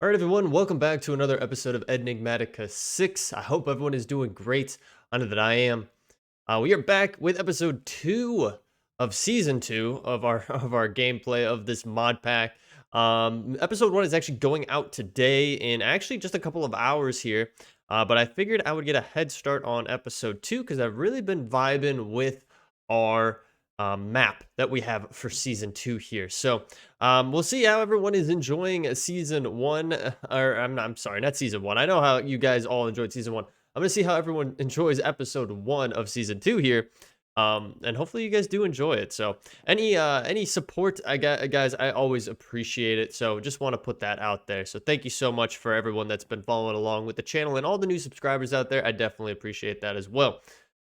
All right, everyone, welcome back to another episode of Enigmatica 6. I hope everyone is doing great. I know that I am. We are back with episode 2 of season 2 of our gameplay of this mod pack. Episode 1 is actually going out today in actually just a couple of hours here. But I figured I would get a head start on episode 2 because I've really been vibing with our map that we have for season 2 here. So we'll see how everyone is enjoying season 1. I'm sorry, not season 1. I know how you guys all enjoyed season 1. I'm gonna see how everyone enjoys episode 1 of season 2 here. And hopefully you guys do enjoy it. So any support I got, guys, I always appreciate it. So just want to put that out there. So thank you so much for everyone that's been following along with the channel and all the new subscribers out there. I definitely appreciate that as well.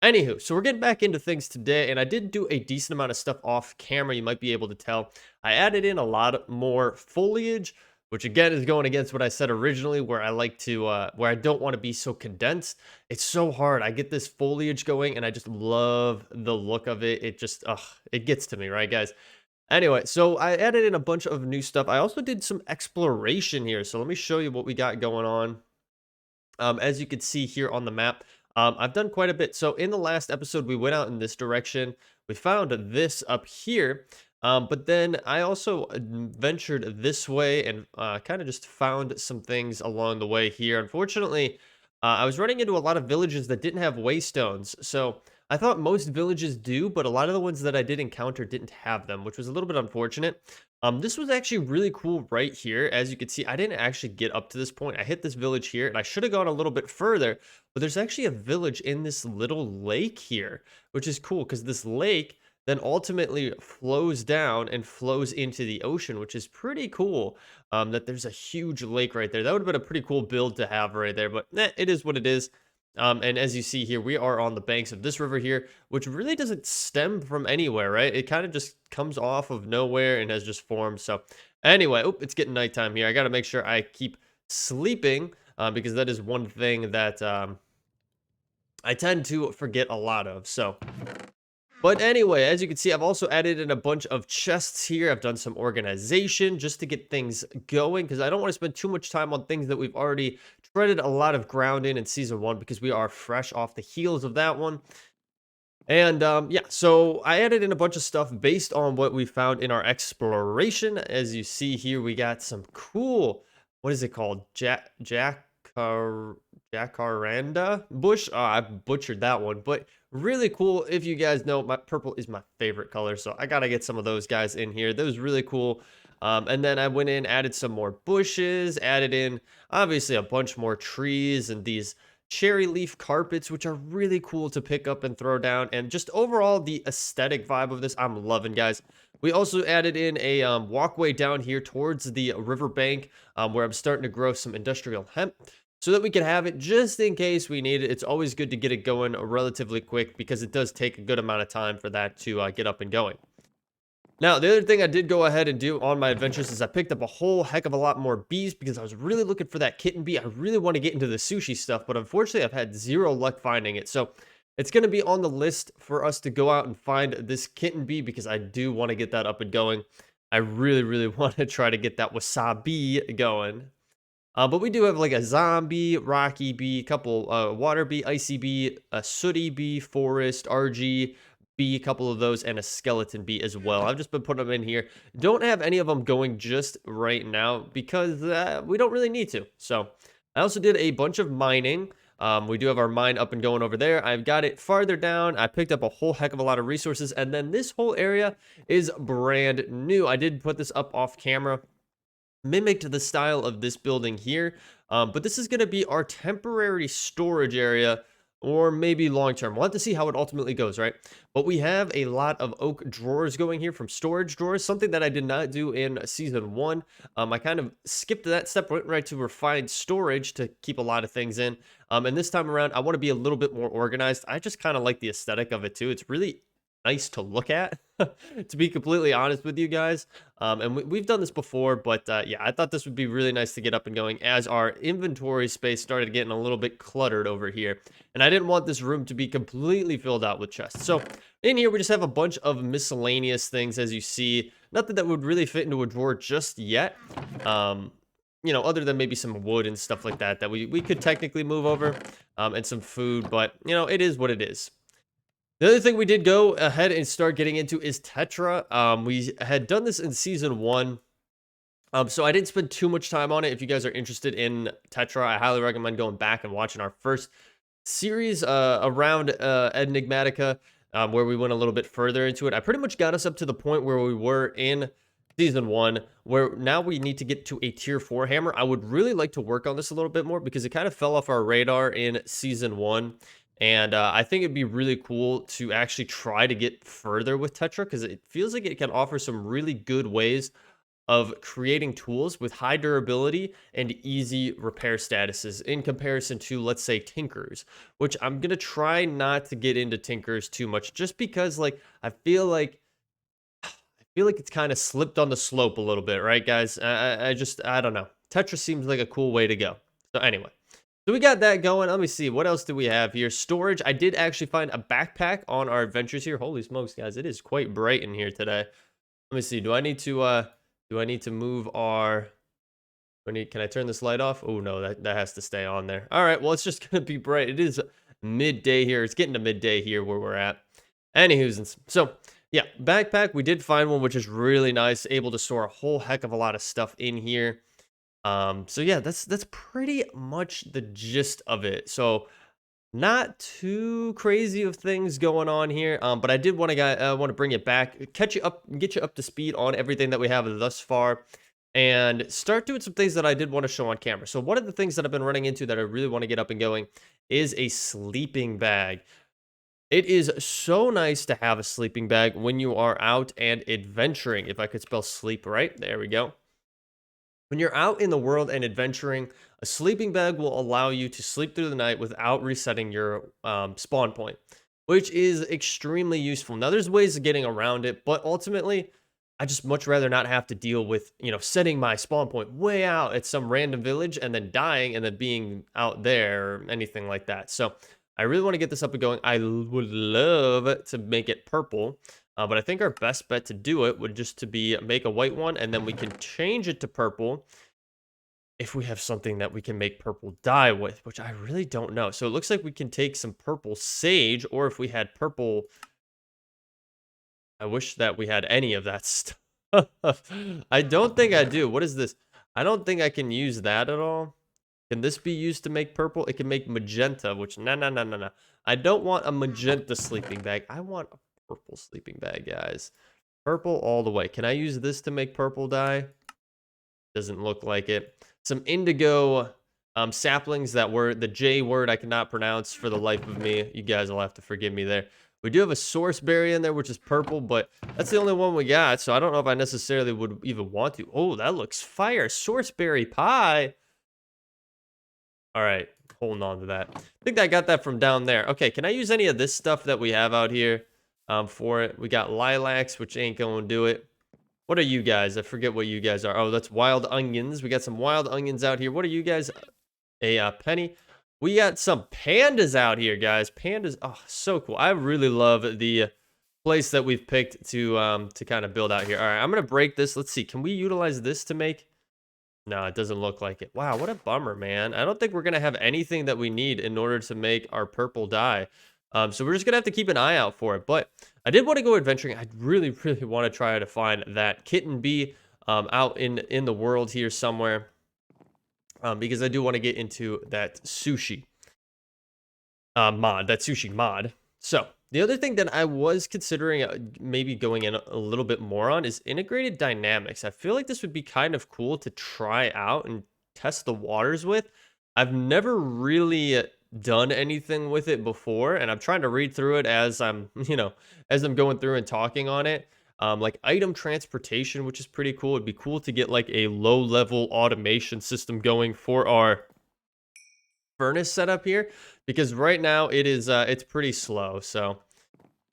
Anywho, so we're getting back into things today, and I did do a decent amount of stuff off camera. You might be able to tell. I added in a lot more foliage, which again is going against what I said originally, where I like to, where I don't want to be so condensed. It's so hard. I get this foliage going, and I just love the look of it. It just, it gets to me, right, guys? Anyway, so I added in a bunch of new stuff. I also did some exploration here, so let me show you what we got going on. As you can see here on the map, I've done quite a bit. So in the last episode, we went out in this direction. We found this up here. But then I also ventured this way and kind of just found some things along the way here. Unfortunately, I was running into a lot of villages that didn't have waystones. So I thought most villages do, but a lot of the ones that I did encounter didn't have them, which was a little bit unfortunate. This was actually really cool right here. As you can see, I didn't actually get up to this point. I hit this village here, and I should have gone a little bit further, but there's actually a village in this little lake here, which is cool because this lake then ultimately flows down and flows into the ocean, which is pretty cool. That there's a huge lake right there. That would have been a pretty cool build to have right there, but it is what it is. And as you see here, we are on the banks of this river here, which really doesn't stem from anywhere, right? It kind of just comes off of nowhere and has just formed. So anyway, it's getting nighttime here. I got to make sure I keep sleeping because that is one thing that I tend to forget a lot of. So but anyway, as you can see, I've also added in a bunch of chests here. I've done some organization just to get things going because I don't want to spend too much time on things that we've already treaded a lot of ground in season 1 because we are fresh off the heels of that one. And yeah, so I added in a bunch of stuff based on what we found in our exploration. As you see here, we got some cool, what is it called? Jacaranda bush. I butchered that one, but really cool. If you guys know, my purple is my favorite color, so I gotta get some of those guys in here. That was really cool. And then I went in, added some more bushes, added in obviously a bunch more trees and these cherry leaf carpets, which are really cool to pick up and throw down. And just overall, the aesthetic vibe of this, I'm loving, guys. We also added in a walkway down here towards the riverbank where I'm starting to grow some industrial hemp so that we can have it just in case we need it. It's always good to get it going relatively quick because it does take a good amount of time for that to get up and going. Now, the other thing I did go ahead and do on my adventures is I picked up a whole heck of a lot more bees because I was really looking for that kitten bee. I really want to get into the sushi stuff, but unfortunately, I've had zero luck finding it. So it's going to be on the list for us to go out and find this kitten bee because I do want to get that up and going. I really, really want to try to get that wasabi going. But we do have like a zombie, rocky bee, couple water bee, icy bee, a sooty bee, forest, RG bee, a couple of those, and a skeleton bee as well. I've just been putting them in here. Don't have any of them going just right now because we don't really need to. So I also did a bunch of mining. We do have our mine up and going over there. I've got it farther down. I picked up a whole heck of a lot of resources. And then this whole area is brand new. I did put this up off camera, mimicked the style of this building here, but this is going to be our temporary storage area, or maybe long term. We'll have to see how it ultimately goes, right? But we have a lot of oak drawers going here from storage drawers, something that I did not do in season 1. I kind of skipped that step, went right to refined storage to keep a lot of things in. And this time around, I want to be a little bit more organized. I just kind of like the aesthetic of it too. It's really nice to look at, to be completely honest with you guys. And we've done this before, but yeah, I thought this would be really nice to get up and going as our inventory space started getting a little bit cluttered over here. And I didn't want this room to be completely filled out with chests. So in here, we just have a bunch of miscellaneous things, as you see. Nothing that would really fit into a drawer just yet. you know, other than maybe some wood and stuff like that, that we could technically move over, and some food, but, you know, it is what it is. The other thing we did go ahead and start getting into is Tetra. We had done this in season 1. So I didn't spend too much time on it. If you guys are interested in Tetra, I highly recommend going back and watching our first series around Enigmatica, where we went a little bit further into it. I pretty much got us up to the point where we were in season 1, where now we need to get to a tier 4 hammer. I would really like to work on this a little bit more because it kind of fell off our radar in season 1. And I think it'd be really cool to actually try to get further with Tetra, because it feels like it can offer some really good ways of creating tools with high durability and easy repair statuses in comparison to, let's say, tinkers, which I'm going to try not to get into tinkers too much, just because, like, I feel like it's kind of slipped on the slope a little bit, right, guys? I don't know. Tetra seems like a cool way to go. So anyway, so we got that going. Let me see. What else do we have here? Storage. I did actually find a backpack on our adventures here. Holy smokes, guys. It is quite bright in here today. Let me see. Do I need to move our... Can I turn this light off? Oh, no, that has to stay on there. All right, well, it's just going to be bright. It is midday here. It's getting to midday here where we're at. Anywho's, so, yeah, backpack. We did find one, which is really nice. Able to store a whole heck of a lot of stuff in here. So yeah, that's pretty much the gist of it. So not too crazy of things going on here, but I did want to bring it back, catch you up, get you up to speed on everything that we have thus far, and start doing some things that I did want to show on camera. So one of the things that I've been running into that I really want to get up and going is a sleeping bag. It is so nice to have a sleeping bag when you are out and adventuring. If I could spell sleep right, there we go. When you're out in the world and adventuring, a sleeping bag will allow you to sleep through the night without resetting your spawn point, which is extremely useful. Now, there's ways of getting around it, but ultimately, I just much rather not have to deal with, you know, setting my spawn point way out at some random village and then dying and then being out there or anything like that. So I really want to get this up and going. I would love to make it purple. But I think our best bet to do it would just to be make a white one, and then we can change it to purple if we have something that we can make purple dye with, which I really don't know. So it looks like we can take some purple sage, or if we had purple... I wish that we had any of that stuff. I don't think I do. What is this? I don't think I can use that at all. Can this be used to make purple? It can make magenta, which... No. I don't want a magenta sleeping bag. I want a purple sleeping bag, guys. Purple all the way. Can I use this to make purple dye? Doesn't look like it. Some indigo saplings. That word, the J word, I cannot pronounce for the life of me. You guys will have to forgive me there. We do have a source berry in there, which is purple, but that's the only one we got, so I don't know if I necessarily would even want to. Oh, that looks fire. Source berry pie. All right, holding on to that. I think I got that from down there. Okay, can I use any of this stuff that we have out here for it? We got lilacs, which ain't gonna do it. What are you guys? I forget what you guys are. Oh, that's wild onions. We got some wild onions out here. What are you guys? A penny. We got some pandas out here, guys. Pandas. Oh, so cool. I really love the place that we've picked to kind of build out here. All right, I'm gonna break this. Let's see. Can we utilize this to make... No, it doesn't look like it. Wow, what a bummer, man. I don't think we're going to have anything that we need in order to make our purple dye. So we're just going to have to keep an eye out for it. But I did want to go adventuring. I really want to try to find that kitten bee out in the world here somewhere. Because I do want to get into that sushi mod. So the other thing that I was considering maybe going in a little bit more on is integrated dynamics. I feel like this would be kind of cool to try out and test the waters with. I've never really done anything with it before, and I'm trying to read through it as I'm, as I'm going through and talking on it. Like item transportation, which is pretty cool. It'd be cool to get like a low-level automation system going for our furnace setup here, because right now it is it's pretty slow. So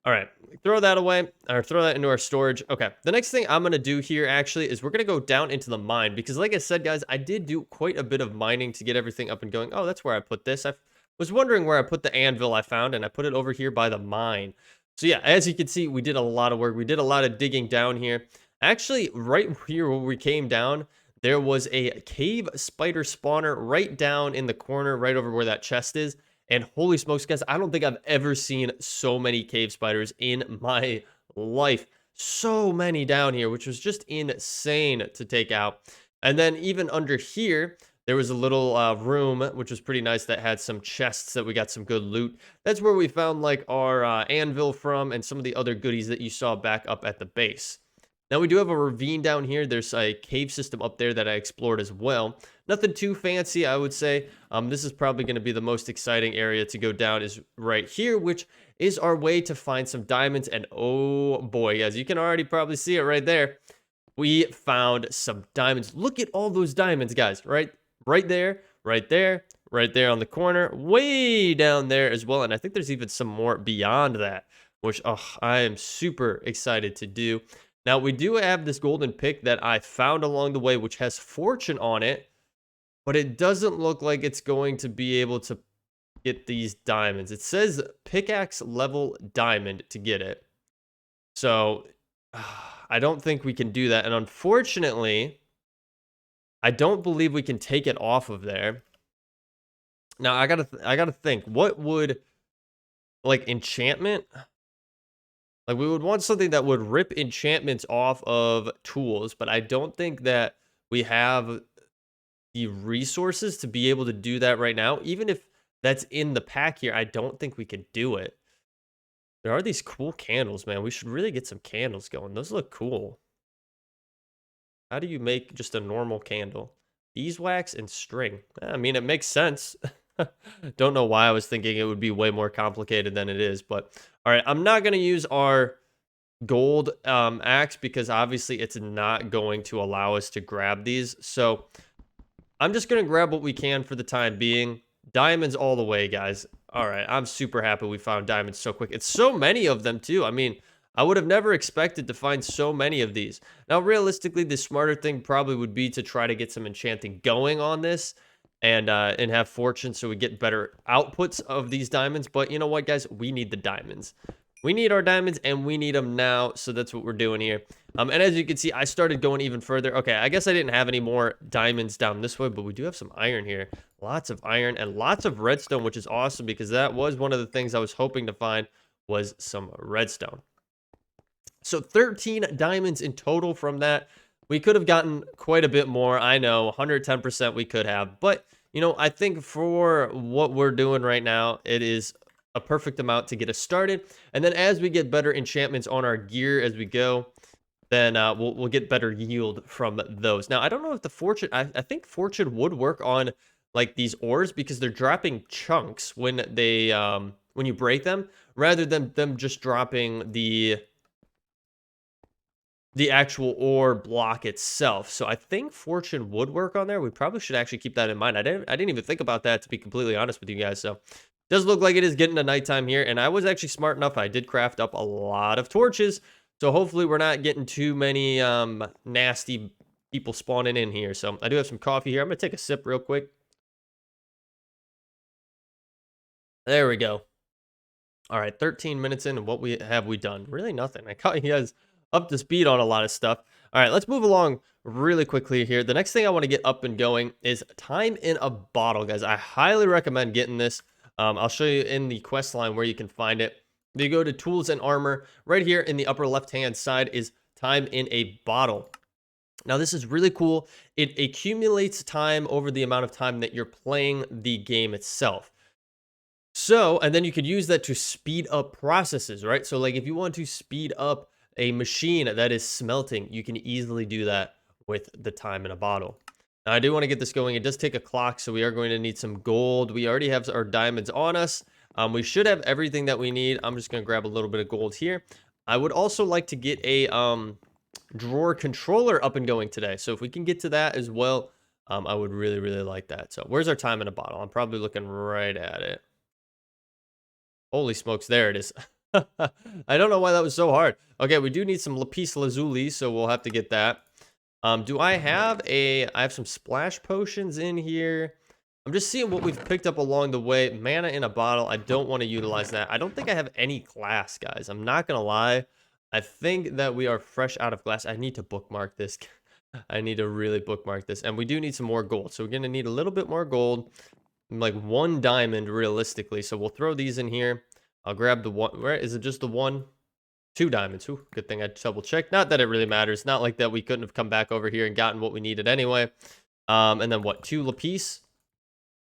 all right, throw that away, or throw that into our storage. Okay, the next thing I'm gonna do here actually is we're gonna go down into the mine, because like I said, guys, I did do quite a bit of mining to get everything up and going. Oh, that's where I put this. I was wondering where I put the anvil I found, and I put it over here by the mine. So yeah, as you can see, we did a lot of work. We did a lot of digging down here. Actually, right here where we came down, there was a cave spider spawner right down in the corner, right over where that chest is. And holy smokes, guys, I don't think I've ever seen so many cave spiders in my life. So many down here, which was just insane to take out. And then even under here, there was a little room, which was pretty nice, that had some chests that we got some good loot. That's where we found like our anvil from and some of the other goodies that you saw back up at the base. Now we do have a ravine down here. There's a cave system up there that I explored as well. Nothing too fancy, I would say. This is probably going to be the most exciting area to go down is right here, which is our way to find some diamonds. And oh boy, guys, you can already probably see it right there. We found some diamonds. Look at all those diamonds, guys, right there, right there, right there on the corner, way down there as well. And I think there's even some more beyond that, which I am super excited to do. Now, we do have this golden pick that I found along the way, which has fortune on it, but it doesn't look like it's going to be able to get these diamonds. It says pickaxe level diamond to get it. So I don't think we can do that. And unfortunately, I don't believe we can take it off of there. Now, I gotta think, what would, like, enchantment? Like, we would want something that would rip enchantments off of tools, but I don't think that we have the resources to be able to do that right now. Even if that's in the pack here, I don't think we could do it. There are these cool candles, man. We should really get some candles going. Those look cool. How do you make just a normal candle? Beeswax and string. I mean, it makes sense. Don't know why I was thinking it would be way more complicated than it is, but all right, I'm not going to use our gold axe because obviously it's not going to allow us to grab these. So I'm just going to grab what we can for the time being. Diamonds all the way, guys. All right, I'm super happy we found diamonds so quick. It's so many of them too. I mean, I would have never expected to find so many of these. Now, realistically, the smarter thing probably would be to try to get some enchanting going on this and have fortune so we get better outputs of these diamonds. But you know what, guys? We need the diamonds. We need our diamonds, and we need them now, so that's what we're doing here. And as you can see, I started going even further. Okay, I guess I didn't have any more diamonds down this way, but we do have some iron here. Lots of iron and lots of redstone, which is awesome because that was one of the things I was hoping to find was some redstone. So 13 diamonds in total from that. We could have gotten quite a bit more. I know, 110% we could have. But, you know, I think for what we're doing right now, it is a perfect amount to get us started. And then as we get better enchantments on our gear as we go, then we'll get better yield from those. Now, I don't know if the fortune... I think fortune would work on, like, these ores because they're dropping chunks when they... when you break them, rather than them just dropping the actual ore block itself. So I think fortune would work on there. We probably should actually keep that in mind. I didn't even think about that, to be completely honest with you guys. So it does look like it is getting to nighttime here, and I was actually smart enough. I did craft up a lot of torches, so hopefully we're not getting too many nasty people spawning in here. So I do have some coffee here. I'm gonna take a sip real quick. There we go. All right, 13 minutes in, and what have we done? Really nothing. I caught you guys up to speed on a lot of stuff. All right, let's move along really quickly here. The next thing I want to get up and going is time in a bottle, guys. I highly recommend getting this. I'll show you in the quest line where you can find it. You go to tools and armor. Right here in the upper left-hand side is time in a bottle. Now, this is really cool. It accumulates time over the amount of time that you're playing the game itself. So, and then you could use that to speed up processes, right? So, like, if you want to speed up a machine that is smelting, you can easily do that with the time in a bottle. Now, I do want to get this going. It does take a clock, so we are going to need some gold. We already have our diamonds on us. We should have everything that we need. I'm just going to grab a little bit of gold here. I would also like to get a drawer controller up and going today. So if we can get to that as well, I would really, really like that. So where's our time in a bottle? I'm probably looking right at it. Holy smokes, there it is. I don't know why that was so hard. Okay, we do need some lapis lazuli, so we'll have to get that. Do I have I have some splash potions in here. I'm just seeing what we've picked up along the way. Mana in a bottle. I don't want to utilize that. I don't think I have any glass, guys. I'm not going to lie. I think that we are fresh out of glass. I need to bookmark this. I need to really bookmark this. And we do need some more gold. So we're going to need a little bit more gold. Like 1 diamond realistically. So we'll throw these in here. I'll grab the one. Where is it? Just the one? 2 diamonds. Ooh, good thing I double checked. Not that it really matters. Not like that we couldn't have come back over here and gotten what we needed anyway. And then what? 2 lapis.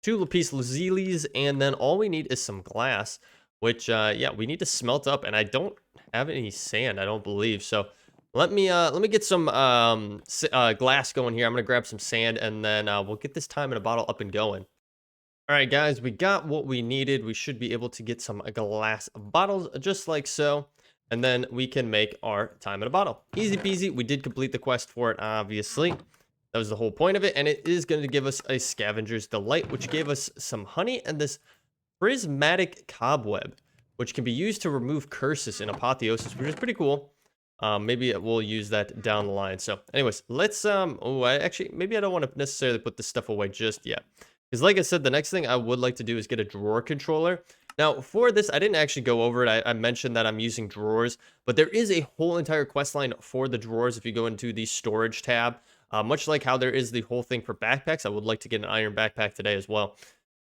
2 lapis lazilis. And then all we need is some glass. Which, yeah, we need to smelt up. And I don't have any sand, I don't believe. So let me get some glass going here. I'm going to grab some sand. And then we'll get this time in a bottle up and going. All right, guys, we got what we needed. We should be able to get some glass bottles just like so. And then we can make our time in a bottle. Easy peasy. We did complete the quest for it, obviously. That was the whole point of it. And it is going to give us a Scavenger's Delight, which gave us some honey and this prismatic cobweb, which can be used to remove curses in Apotheosis, which is pretty cool. Maybe we'll use that down the line. So anyways, let's, maybe I don't want to necessarily put this stuff away just yet. Because like I said, the next thing I would like to do is get a drawer controller. Now, for this, I didn't actually go over it. I mentioned that I'm using drawers, but there is a whole entire quest line for the drawers if you go into the storage tab. Much like how there is the whole thing for backpacks, I would like to get an iron backpack today as well.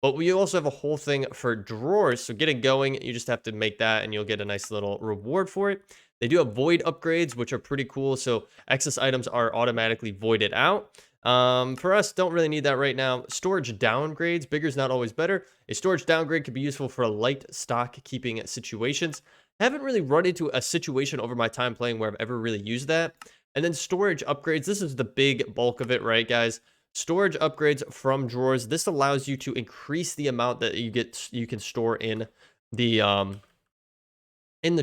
But we also have a whole thing for drawers, so getting going, you just have to make that, and you'll get a nice little reward for it. They do have void upgrades, which are pretty cool, so excess items are automatically voided out. For us, don't really need that right now. Storage downgrades, bigger is not always better. A storage downgrade could be useful for light stock keeping situations. Haven't really run into a situation over my time playing where I've ever really used that. And then storage upgrades, this is the big bulk of it, right, guys? Storage upgrades from drawers. This allows you to increase the amount that you can store in the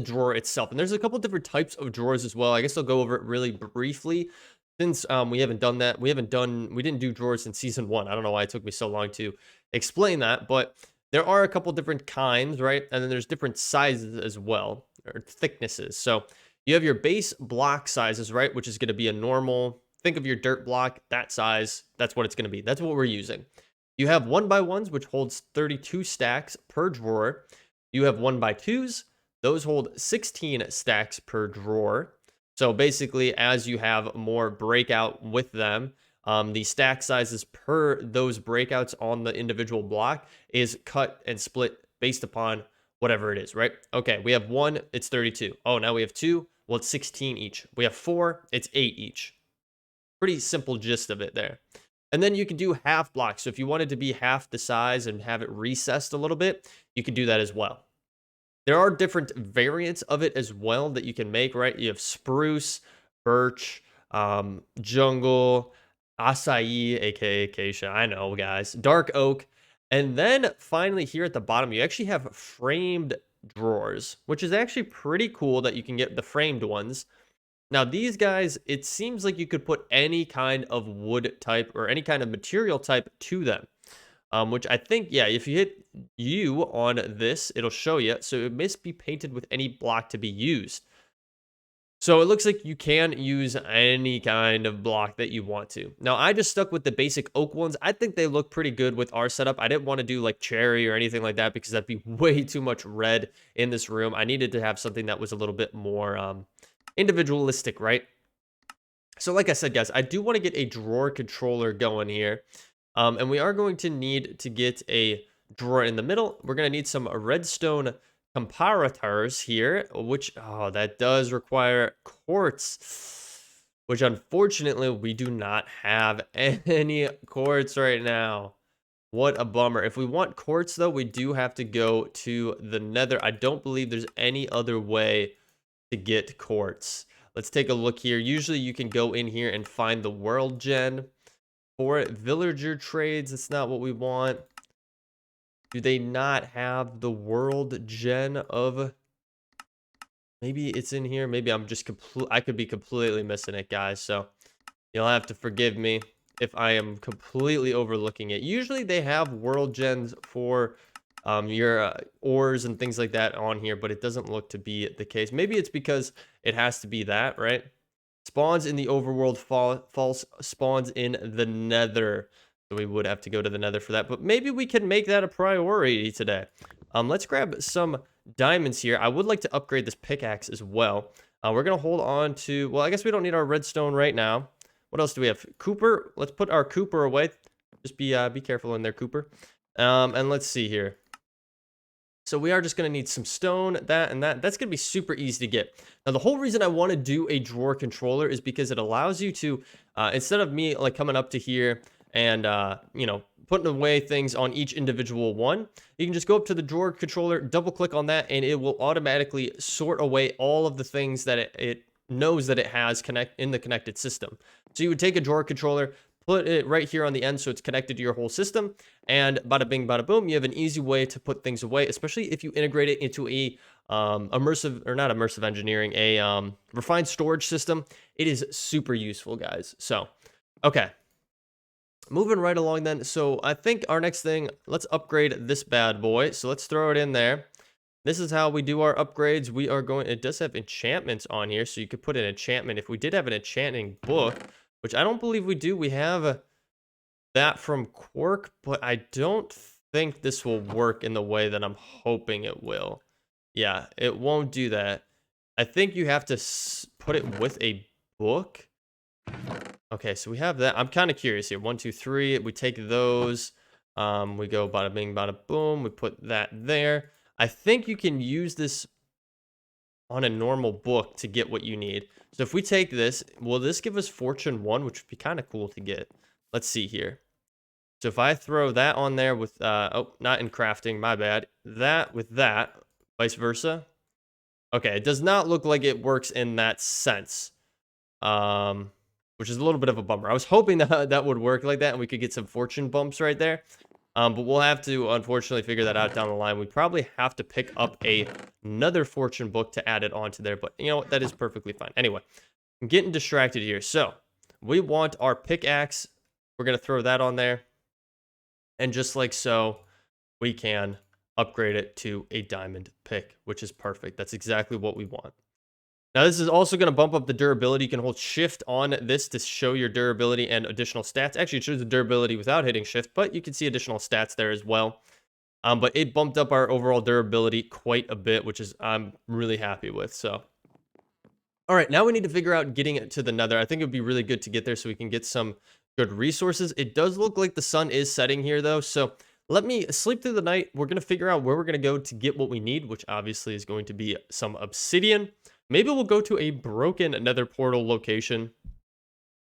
drawer itself. And there's a couple different types of drawers as well. I guess I'll go over it really briefly. Since we haven't done that, we didn't do drawers in season 1. I don't know why it took me so long to explain that, but there are a couple different kinds, right? And then there's different sizes as well, or thicknesses. So you have your base block sizes, right? Which is going to be a normal, think of your dirt block, that size, that's what it's going to be. That's what we're using. You have 1x1s, which holds 32 stacks per drawer. You have 1x2s, those hold 16 stacks per drawer. So basically, as you have more breakout with them, the stack sizes per those breakouts on the individual block is cut and split based upon whatever it is, right? Okay, we have 1, it's 32. Oh, now we have 2, well, it's 16 each. We have 4, it's 8 each. Pretty simple gist of it there. And then you can do half blocks. So if you wanted to be half the size and have it recessed a little bit, you can do that as well. There are different variants of it as well that you can make, right? You have spruce, birch, jungle, acai, aka acacia. I know, guys. Dark oak. And then finally here at the bottom, you actually have framed drawers, which is actually pretty cool that you can get the framed ones. Now, these guys, it seems like you could put any kind of wood type or any kind of material type to them. Which I think, yeah, if you hit U on this, it'll show you. So it must be painted with any block to be used. So it looks like you can use any kind of block that you want to. Now, I just stuck with the basic oak ones. I think they look pretty good with our setup. I didn't want to do like cherry or anything like that because that'd be way too much red in this room. I needed to have something that was a little bit more individualistic, right? So like I said, guys, I do want to get a drawer controller going here. And we are going to need to get a drawer in the middle. We're going to need some redstone comparators here, which, oh, that does require quartz, which unfortunately we do not have any quartz right now. What a bummer. If we want quartz, though, we do have to go to the Nether. I don't believe there's any other way to get quartz. Let's take a look here. Usually you can go in here and find the world gen. For villager trades, it's not what we want. Do they not have the world gen of... Maybe it's in here. Maybe I'm just I could be completely missing it, guys. So you'll have to forgive me if I am completely overlooking it. Usually they have world gens for your ores and things like that on here, but it doesn't look to be the case. Maybe it's because it has to be that, right? Spawns in the overworld, false spawns in the Nether. So we would have to go to the Nether for that. But maybe we can make that a priority today. Let's grab some diamonds here. I would like to upgrade this pickaxe as well. We're going to hold on to... Well, I guess we don't need our redstone right now. What else do we have? Cooper. Let's put our Cooper away. Just be careful in there, Cooper. And let's see here. So we are just going to need some stone, that and that. That's going to be super easy to get. Now, the whole reason I want to do a drawer controller is because it allows you to, instead of me like coming up to here and, you know, putting away things on each individual one, you can just go up to the drawer controller, double click on that, and it will automatically sort away all of the things that it knows that it has in the connected system. So you would take a drawer controller, put it right here on the end so it's connected to your whole system, and bada bing, bada boom, you have an easy way to put things away, especially if you integrate it into a not immersive engineering, a refined storage system. It is super useful, guys. So, okay. Moving right along then. So I think our next thing, let's upgrade this bad boy. So let's throw it in there. This is how we do our upgrades. We are going, it does have enchantments on here, so you could put an enchantment. If we did have an enchanting book, which I don't believe we do, we have that from Quark, but I don't think this will work in the way that I'm hoping it will. Yeah, it won't do that. I think you have to put it with a book. Okay, so we have that. I'm kind of curious here. 1, 2, 3. We take those. We go bada bing, bada boom. We put that there. I think you can use this on a normal book to get what you need. So if we take this, will this give us Fortune 1, which would be kind of cool to get? Let's see here. So if I throw that on there with, oh, not in crafting, my bad. That with that, vice versa. Okay, it does not look like it works in that sense. Which is a little bit of a bummer. I was hoping that that would work like that and we could get some fortune bumps right there. But we'll have to, unfortunately, figure that out down the line. We probably have to pick up another fortune book to add it onto there. But, you know what? That is perfectly fine. Anyway, I'm getting distracted here. So, we want our pickaxe. We're going to throw that on there. And just like so, we can upgrade it to a diamond pick, which is perfect. That's exactly what we want. Now, this is also going to bump up the durability. You can hold shift on this to show your durability and additional stats. Actually, it shows the durability without hitting shift, but you can see additional stats there as well. But it bumped up our overall durability quite a bit, which is I'm really happy with. So, all right, now we need to figure out getting it to the Nether. I think it would be really good to get there so we can get some good resources. It does look like the sun is setting here, though. So let me sleep through the night. We're going to figure out where we're going to go to get what we need, which obviously is going to be some obsidian. Maybe we'll go to a broken Nether Portal location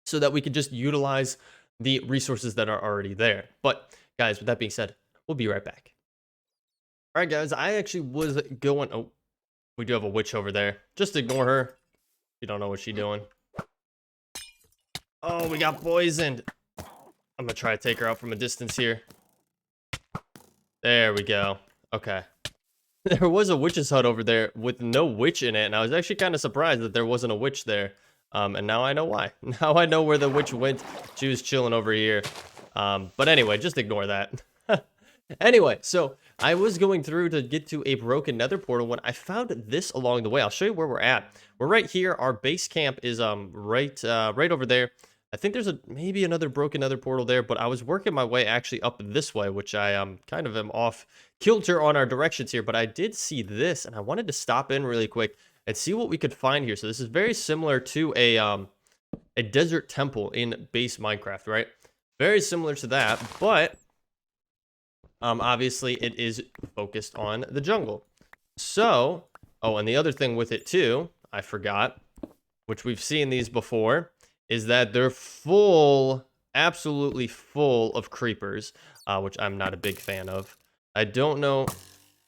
so that we can just utilize the resources that are already there. But, guys, with that being said, we'll be right back. All right, guys, I actually was going... Oh, we do have a witch over there. Just ignore her. You don't know what she's doing. Oh, we got poisoned. I'm going to try to take her out from a distance here. There we go. Okay. There was a witch's hut over there with no witch in it, and I was actually kind of surprised that there wasn't a witch there. And now I know why. Now I know where the witch went. She was chilling over here. But anyway, just ignore that. Anyway, so I was going through to get to a broken Nether portal when I found this along the way. I'll show you where we're at. We're right here. Our base camp is right over there. I think there's maybe another broken Nether portal there, but I was working my way actually up this way, which I kind of am off kilter on our directions here, but I did see this, and I wanted to stop in really quick and see what we could find here. So this is very similar to a desert temple in base Minecraft, right? Very similar to that, but obviously it is focused on the jungle. So, oh, and the other thing with it too, I forgot, which we've seen these before, is that they're full, absolutely full of creepers, which I'm not a big fan of. I don't know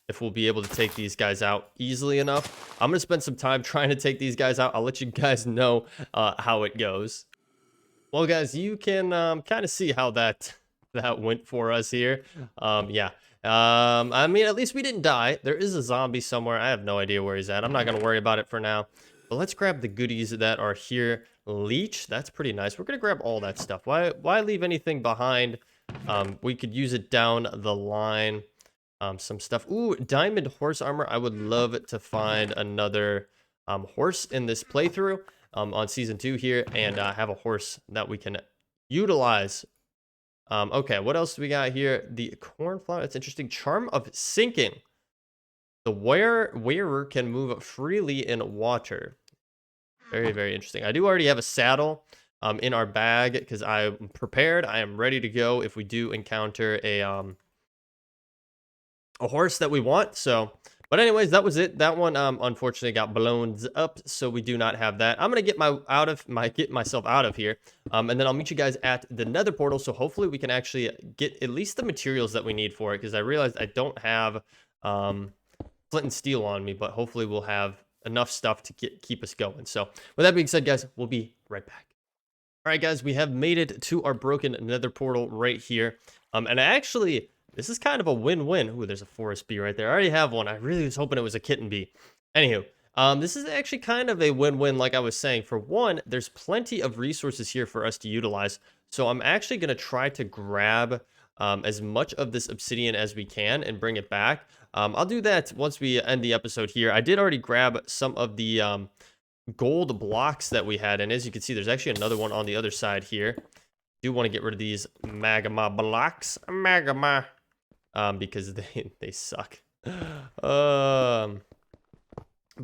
if we'll be able to take these guys out easily enough. I'm going to spend some time trying to take these guys out. I'll let you guys know how it goes. Well, guys, you can kind of see how that went for us here. Yeah. I mean, at least we didn't die. There is a zombie somewhere. I have no idea where he's at. I'm not going to worry about it for now. But let's grab the goodies that are here. Leech, that's pretty nice. We're going to grab all that stuff. Why leave anything behind? We could use it down the line. Some stuff. Ooh, diamond horse armor. I would love to find another horse in this playthrough on season 2 here and have a horse that we can utilize. Okay, what else do we got here? The cornflower. That's interesting. Charm of sinking. The wearer can move freely in water. Very, very interesting. I do already have a saddle, in our bag because I'm prepared. I am ready to go if we do encounter a horse that we want. So, but anyways, that was it. That one unfortunately got blown up, so we do not have that. I'm gonna get myself out of here, and then I'll meet you guys at the Nether Portal. So hopefully we can actually get at least the materials that we need for it, because I realized I don't have flint and steel on me, but hopefully we'll have enough stuff to keep us going. So with that being said, guys, we'll be right back. All right, guys, we have made it to our broken Nether Portal right here, and actually, this is kind of a win-win. Ooh, there's a forest bee right there. I already have one. I really was hoping it was a kitten bee. Anywho, this is actually kind of a win-win, like I was saying. For one, there's plenty of resources here for us to utilize. So I'm actually going to try to grab as much of this obsidian as we can and bring it back. I'll do that once we end the episode here. I did already grab some of the gold blocks that we had. And as you can see, there's actually another one on the other side here. Do want to get rid of these magma blocks. Magma. Because they suck. But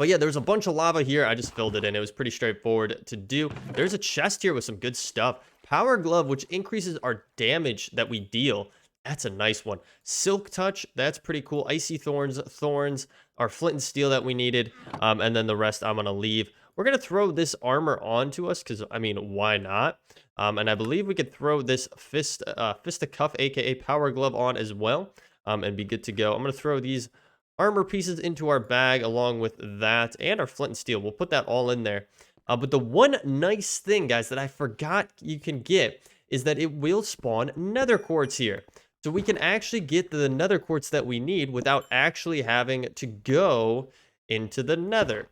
yeah, there's a bunch of lava here. I just filled it in. It was pretty straightforward to do. There's a chest here with some good stuff. Power glove, which increases our damage that we deal. That's a nice one. Silk touch, that's pretty cool. Icy thorns, our flint and steel that we needed. And then the rest I'm gonna leave. We're gonna throw this armor onto us because, I mean, why not? And I believe we could throw this fist of cuff, aka power glove, on as well, and be good to go. I'm gonna throw these armor pieces into our bag along with that and our flint and steel. We'll put that all in there. But the one nice thing, guys, that I forgot you can get is that it will spawn nether quartz here. So we can actually get the nether quartz that we need without actually having to go into the nether.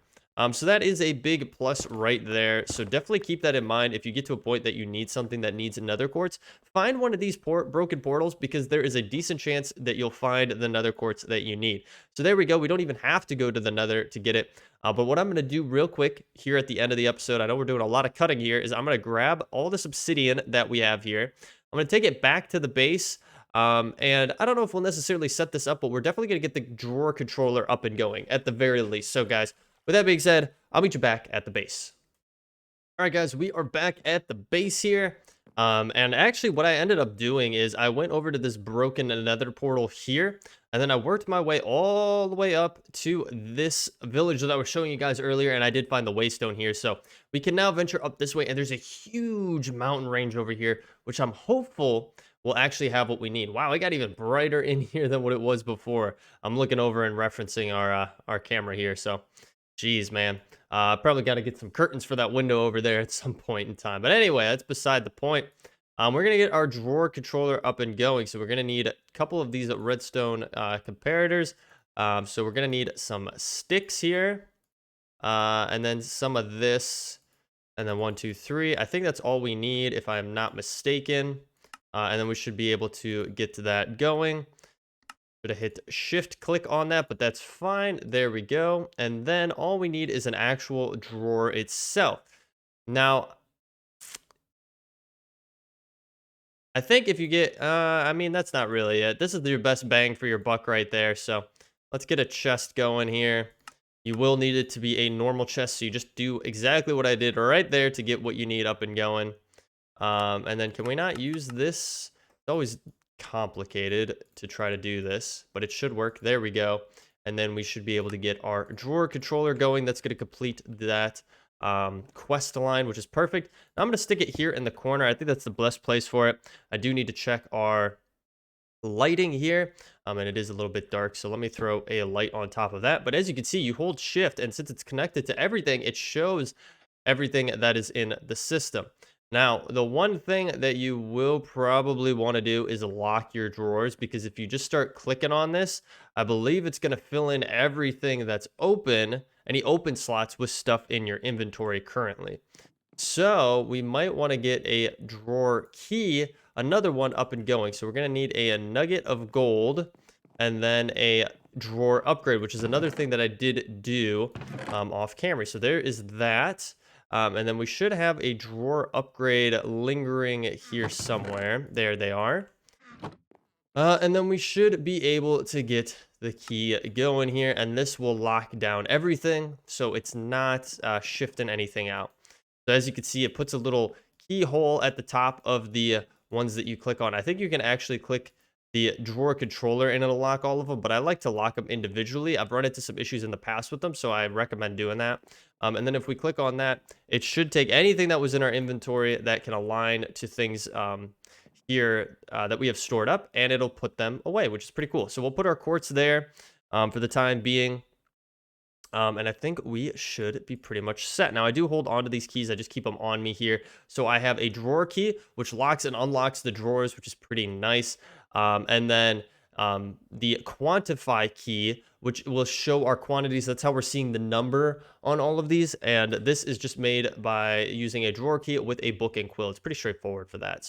So that is a big plus right there. So definitely keep that in mind. If you get to a point that you need something that needs nether quartz, find one of these broken portals, because there is a decent chance that you'll find the nether quartz that you need. So there we go. We don't even have to go to the nether to get it. But what I'm going to do real quick here at the end of the episode, I know we're doing a lot of cutting here, is I'm going to grab all this obsidian that we have here. I'm going to take it back to the base. And I don't know if we'll necessarily set this up, but we're definitely going to get the drawer controller up and going at the very least. So guys, with that being said, I'll meet you back at the base. All right, guys, we are back at the base here. And actually what I ended up doing is I went over to this broken nether portal here, and then I worked my way all the way up to this village that I was showing you guys earlier, and I did find the waystone here. So we can now venture up this way, and there's a huge mountain range over here, which I'm hopeful will actually have what we need. Wow, it got even brighter in here than what it was before. I'm looking over and referencing our camera here, so jeez, man. Probably got to get some curtains for that window over there at some point in time. But anyway, that's beside the point. We're going to get our drawer controller up and going. So we're going to need a couple of these redstone comparators. So we're going to need some sticks here. And then some of this. And then 1, 2, 3. I think that's all we need, if I'm not mistaken. And then we should be able to get to that going. Should have hit shift click on that, but that's fine. There we go. And then all we need is an actual drawer itself. Now, I think if you get, I mean, that's not really it. This is your best bang for your buck right there. So let's get a chest going here. You will need it to be a normal chest. So you just do exactly what I did right there to get what you need up and going. And then can we not use this? It's always complicated to try to do this, but it should work. There we go. And then we should be able to get our drawer controller going. That's going to complete that quest line, which is perfect. Now I'm going to stick it here in the corner. I think that's the best place for it. I do need to check our lighting here, and it is a little bit dark, so let me throw a light on top of that. But as you can see, you hold shift, and since it's connected to everything, it shows everything that is in the system. Now, the one thing that you will probably want to do is lock your drawers, because if you just start clicking on this, I believe it's going to fill in everything that's open, any open slots with stuff in your inventory currently. So we might want to get a drawer key, another one up and going. So we're going to need a nugget of gold and then a drawer upgrade, which is another thing that I did do off camera. So there is that. And then we should have a drawer upgrade lingering here somewhere. There they are. And then we should be able to get the key going here. And this will lock down everything, so it's not shifting anything out. So as you can see, it puts a little keyhole at the top of the ones that you click on. I think you can actually click the drawer controller and it'll lock all of them, but I like to lock them individually. I've run into some issues in the past with them, so I recommend doing that. And then if we click on that, it should take anything that was in our inventory that can align to things here that we have stored up, and it'll put them away, which is pretty cool. So we'll put our quartz there for the time being. And I think we should be pretty much set. Now, I do hold on to these keys. I just keep them on me here. So I have a drawer key, which locks and unlocks the drawers, which is pretty nice. And then the quantify key, which will show our quantities. That's how we're seeing the number on all of these. And this is just made by using a drawer key with a book and quill. It's pretty straightforward for that.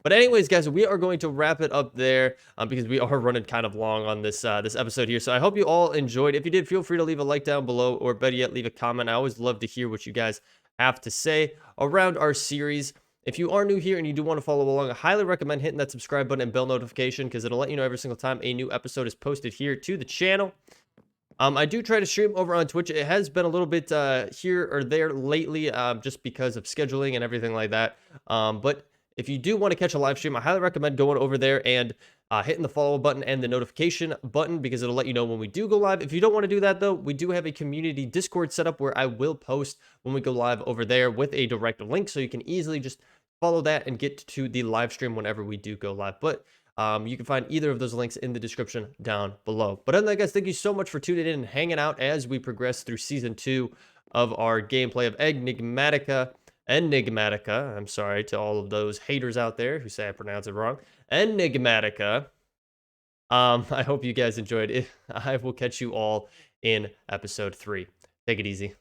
But anyways, guys, we are going to wrap it up there because we are running kind of long on this this episode here. So I hope you all enjoyed. If you did, feel free to leave a like down below, or better yet, leave a comment. I always love to hear what you guys have to say around our series. If you are new here and you do want to follow along, I highly recommend hitting that subscribe button and bell notification because it'll let you know every single time a new episode is posted here to the channel. I do try to stream over on Twitch. It has been a little bit here or there lately just because of scheduling and everything like that. But if you do want to catch a live stream, I highly recommend going over there and hitting the follow button and the notification button because it'll let you know when we do go live. If you don't want to do that, though, we do have a community Discord set up where I will post when we go live over there with a direct link, so you can easily just follow that and get to the live stream whenever we do go live. But you can find either of those links in the description down below. But other than that, guys, thank you so much for tuning in and hanging out as we progress through Season 2 of our gameplay of Enigmatica. I'm sorry to all of those haters out there who say I pronounce it wrong. Enigmatica. I hope you guys enjoyed it. I will catch you all in episode 3. Take it easy.